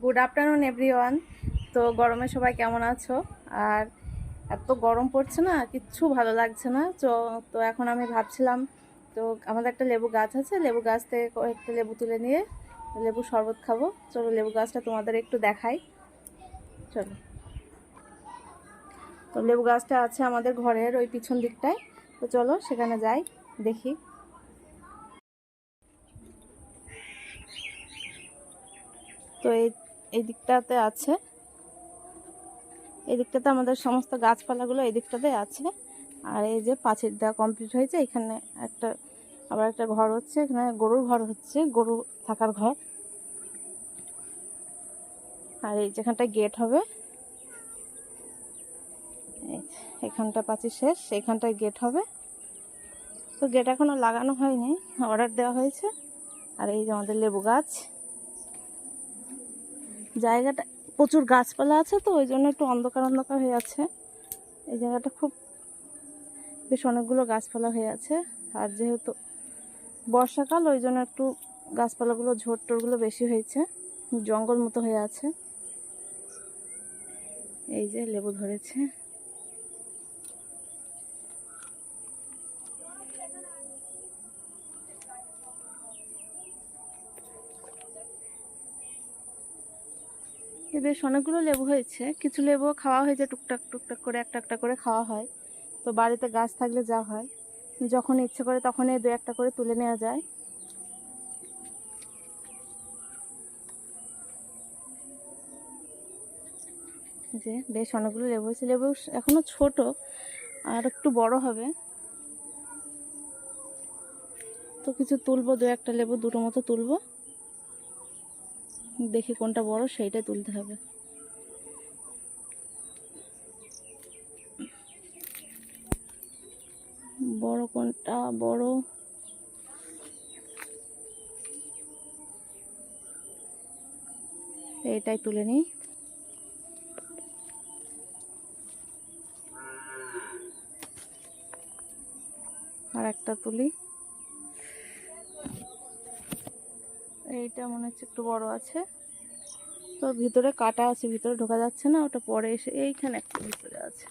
Good afternoon everyone. তো গরমে সবাই কেমন আছো? আর এত গরম পড়ছে না, কিচ্ছু ভালো লাগছে না। তো এখন আমি ভাবছিলাম, তো আমাদের একটা লেবু গাছ আছে, লেবু গাছ থেকে কয়েকটা লেবু তুলে নিয়ে লেবু শরবত খাবো। চলো লেবু গাছটা তোমাদের একটু দেখাই। চলো, তো লেবু গাছটা আছে আমাদের ঘরের ওই পিছন দিকটায়। তো চলো সেখানে যাই, দেখি। তো এই দিকটাতে আছে, এই দিকটাতে আমাদের সমস্ত গাছপালাগুলো এই দিকটাতে আছে। আর এই যে পাঁচিল দেওয়া কমপ্লিট হয়েছে, এখানে একটা আবার একটা ঘর হচ্ছে, এখানে গরুর ঘর হচ্ছে, গরু থাকার ঘর। আর এই যেখানটায় গেট হবে, এখানটা পাঁচিল শেষ, এখানটায় গেট হবে। তো গেট এখনো লাগানো হয়নি, অর্ডার দেওয়া হয়েছে। আর এই যে আমাদের লেবু গাছ, জায়গাটা প্রচুর গাছপালা আছে, তো ওই জন্য একটু অন্ধকার অন্ধকার হয়ে আছে। এই জায়গাটা খুব বেশ অনেকগুলো গাছপালা হয়ে আছে। আর যেহেতু বর্ষাকাল, ওই জন্য একটু গাছপালাগুলো ঝোড় টোড়গুলো বেশি হয়েছে, জঙ্গল মতো হয়ে আছে। এই যে লেবু ধরেছে। বেশ অনেকগুলো লেবু হয়েছে, কিছু লেবু খাওয়া হয়েছে, টুকটাক টুকটাক করে একটা একটা করে খাওয়া হয়। তো বাড়িতে গাছ থাকলে যা হয়, যখন ইচ্ছে করে তখনই দু একটা করে তুলে নেওয়া যায়। যে বেশ অনেকগুলো লেবু হয়েছে, লেবু এখনো ছোট, আর একটু বড় হবে। তো কিছু তুলবো, দু একটা লেবু দুটো মতো তুলবো, দেখি কোনটা বড় সেইটাই তুলতে হবে। বড় কোনটা বড়, এইটাই তুলে নিই। আর একটা তুলি, এইটা মনে হচ্ছে একটু বড় আছে। তো ভিতরে কাটা আছে, ভিতরে ঢোকা যাচ্ছে না, ওটা পরে এসে এইখানে একটা ভিতরে আছে।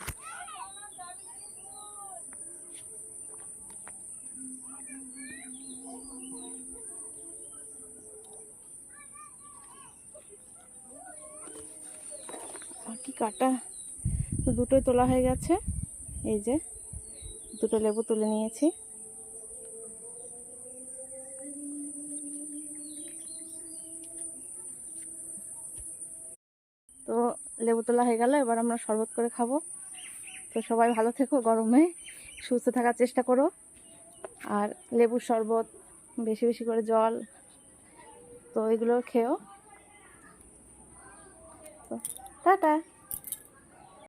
কি কাটা, তো দুটোই তোলা হয়ে গেছে। এই যে দুটো লেবু তুলে নিয়েছি। তো লেবু তোলা হয়ে গেল, এবার আমরা শরবত করে খাবো। তো সবাই ভালো থেকো, গরমে সুস্থ থাকার চেষ্টা করো। আর লেবুর শরবত, বেশি বেশি করে জল, তো এগুলো খেও। তো টাটা।